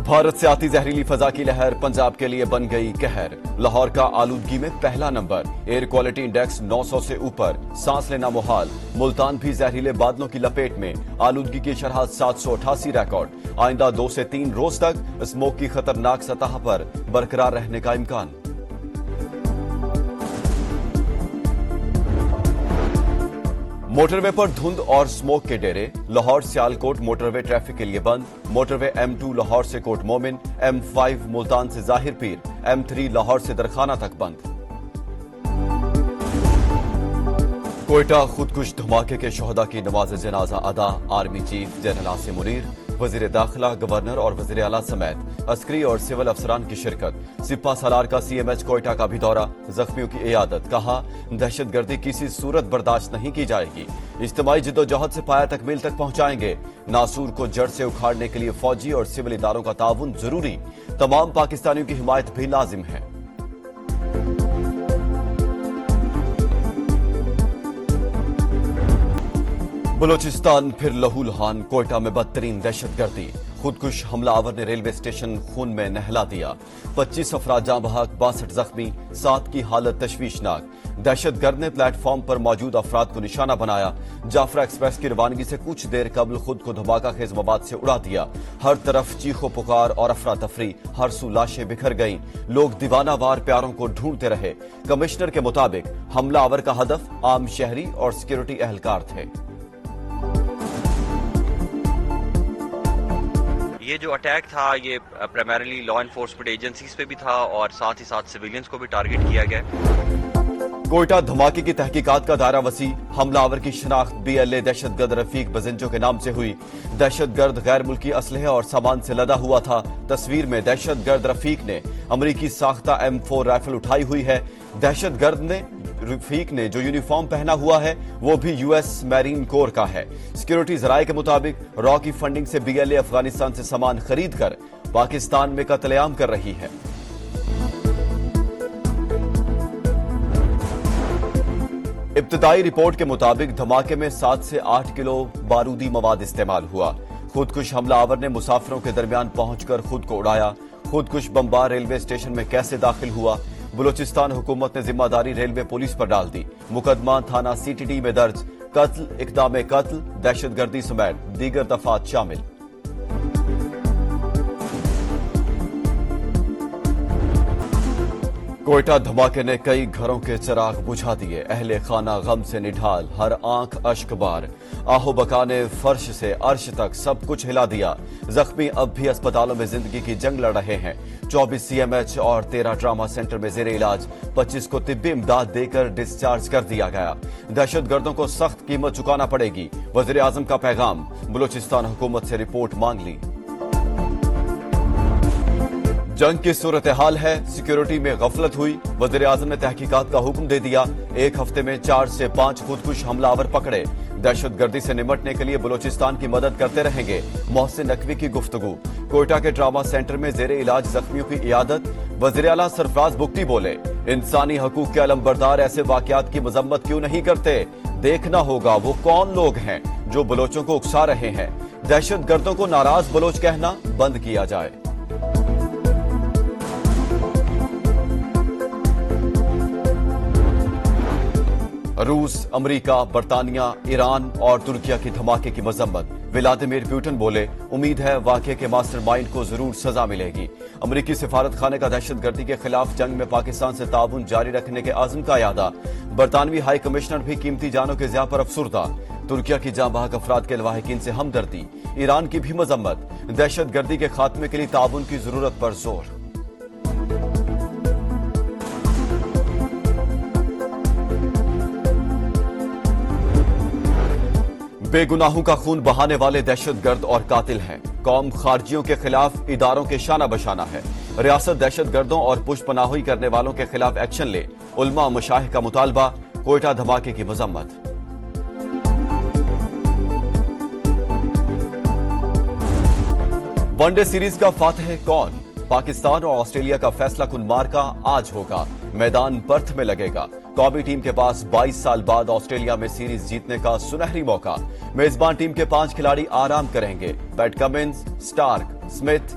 بھارت سے آتی زہریلی فضا کی لہر پنجاب کے لیے بن گئی قہر۔ لاہور کا آلودگی میں پہلا نمبر، ایئر کوالٹی انڈیکس 900 سے اوپر، سانس لینا محال۔ ملتان بھی زہریلے بادلوں کی لپیٹ میں، آلودگی کی شرح 788 ریکارڈ۔ آئندہ 2 سے 3 روز تک اسموگ کی خطرناک سطح پر برقرار رہنے کا امکان۔ موٹر وے پر دھند اور اسموگ کے ڈیرے، Lahore Sialkot motorway traffic کے لیے بند۔ موٹر وے M2 لاہور سے کوٹ مومن، M5 ملتان سے ظاہر پیر، M3 لاہور سے درخانہ تک بند۔ کوئٹہ خودکش دھماکے کے شہداء کی نماز جنازہ ادا، army chief general Asim Munir, وزیر داخلہ، گورنر اور وزیر اعلیٰ سمیت عسکری اور سول افسران کی شرکت۔ سپہ سالار کا CMH کوئٹہ کا بھی دورہ، زخمیوں کی عیادت، کہا دہشت گردی کسی صورت برداشت نہیں کی جائے گی، اجتماعی جدوجہد سے پایہ تکمیل تک پہنچائیں گے۔ ناسور کو جڑ سے اکھاڑنے کے لیے فوجی اور سول اداروں کا تعاون ضروری، تمام پاکستانیوں کی حمایت بھی لازم ہے۔ بلوچستان پھر لہو لہان، کوئٹہ میں بدترین دہشت گردی، خودکش حملہ آور نے ریلوے اسٹیشن خون میں نہلا دیا، 25 افراد جاں بحق، 62 زخمی، 7 کی حالت تشویشناک۔ دہشت گرد نے پلیٹ فارم پر موجود افراد کو نشانہ بنایا، جعفرہ ایکسپریس کی روانگی سے کچھ دیر قبل خود کو دھماکہ خیز مواد سے اڑا دیا۔ ہر طرف چیخ و پکار اور افراتفری، ہر سو لاشیں بکھر گئیں، لوگ دیوانہ وار پیاروں کو ڈھونڈتے رہے۔ کمشنر کے مطابق حملہ آور کا ہدف عام شہری اور سیکورٹی اہلکار تھے۔ یہ جو اٹیک تھا یہ پرائمریلی لا انفورسمنٹ ایجنسیز پہ بھی تھا اور ساتھ ہی ساتھ سویلینز کو بھی ٹارگٹ کیا گیا۔ کوئٹہ دھماکے کی تحقیقات کا دائرہ وسیع، حملہ آور کی شناخت BLA دہشت گرد رفیق بزنجو کے نام سے ہوئی۔ دہشت گرد غیر ملکی اسلحے اور سامان سے لدا ہوا تھا۔ تصویر میں دہشت گرد رفیق نے امریکی ساختہ M4 رائفل اٹھائی ہوئی ہے۔ دہشت گرد رفیق نے جو یونیفارم پہنا ہوا ہے وہ بھی US میرین کور کا ہے۔ سیکورٹی ذرائع کے مطابق را کی فنڈنگ سے BLA افغانستان سے سامان خرید کر پاکستان میں قتل عام کر رہی ہے۔ ابتدائی رپورٹ کے مطابق دھماکے میں 7 سے 8 کلو بارودی مواد استعمال ہوا۔ خودکش حملہ آور نے مسافروں کے درمیان پہنچ کر خود کو اڑایا۔ خودکش بمبار ریلوے اسٹیشن میں کیسے داخل ہوا؟ بلوچستان حکومت نے ذمہ داری ریلوے پولیس پر ڈال دی۔ مقدمہ تھانہ CTD میں درج، قتل، اقدام قتل، دہشت گردی سمیت دیگر دفعات شامل۔ کوئٹہ دھماکے نے کئی گھروں کے چراغ بجھا دیے، اہل خانہ غم سے نڈھال، ہر آنکھ اشک بار۔ آہو بکا نے فرش سے عرش تک سب کچھ ہلا دیا۔ زخمی اب بھی اسپتالوں میں زندگی کی جنگ لڑ رہے ہیں۔ 24 CMH اور 13 ٹراما سینٹر میں زیر علاج، 25 کو طبی امداد دے کر ڈسچارج کر دیا گیا۔ دہشت گردوں کو سخت قیمت چکانا پڑے گی، وزیر اعظم کا پیغام، بلوچستان حکومت سے رپورٹ مانگ لی۔ جنگ کی صورتحال ہے، سیکورٹی میں غفلت ہوئی، وزیر اعظم نے تحقیقات کا حکم دے دیا۔ 1 ہفتے میں 4 سے 5 خودکش حملہ آور پکڑے۔ دہشت گردی سے نمٹنے کے لیے بلوچستان کی مدد کرتے رہیں گے، محسن نقوی کی گفتگو۔ کوئٹہ کے ٹراما سینٹر میں زیر علاج زخمیوں کی عیادت، وزیر اعلیٰ سرفراز بگٹی بولے، انسانی حقوق کے علمبردار ایسے واقعات کی مذمت کیوں نہیں کرتے؟ دیکھنا ہوگا وہ کون لوگ ہیں جو بلوچوں کو اکسا رہے ہیں۔ دہشت گردوں کو ناراض بلوچ کہنا بند کیا جائے۔ روس، امریکہ، برطانیہ، ایران اور ترکیہ کی دھماکے کی مذمت۔ ولادیمیر پوٹن بولے، امید ہے واقعے کے ماسٹر مائنڈ کو ضرور سزا ملے گی۔ امریکی سفارت خانے کا دہشت گردی کے خلاف جنگ میں پاکستان سے تعاون جاری رکھنے کے عزم کا اعادہ۔ برطانوی ہائی کمشنر بھی قیمتی جانوں کے ضیاع پر افسردہ۔ ترکیہ کی جاں بحق افراد کے لواحقین سے ہمدردی۔ ایران کی بھی مذمت، دہشت گردی کے خاتمے کے لیے تعاون کی ضرورت پر زور۔ بے گناہوں کا خون بہانے والے دہشت گرد اور قاتل ہیں، قوم خارجیوں کے خلاف اداروں کے شانہ بشانہ ہے۔ ریاست دہشت گردوں اور پشت پناہی کرنے والوں کے خلاف ایکشن لے، علماء مشائخ کا مطالبہ، کوئٹہ دھماکے کی مذمت۔ ون ڈے سیریز کا فاتح کون؟ پاکستان اور آسٹریلیا کا فیصلہ کن مارکا آج ہوگا، میدان پرتھ میں لگے گا۔ قومی ٹیم کے پاس 22 سال بعد آسٹریلیا میں سیریز جیتنے کا سنہری موقع۔ میزبان ٹیم کے 5 کھلاڑی آرام کریں گے، پیٹ کمنز، سٹارک، سمتھ،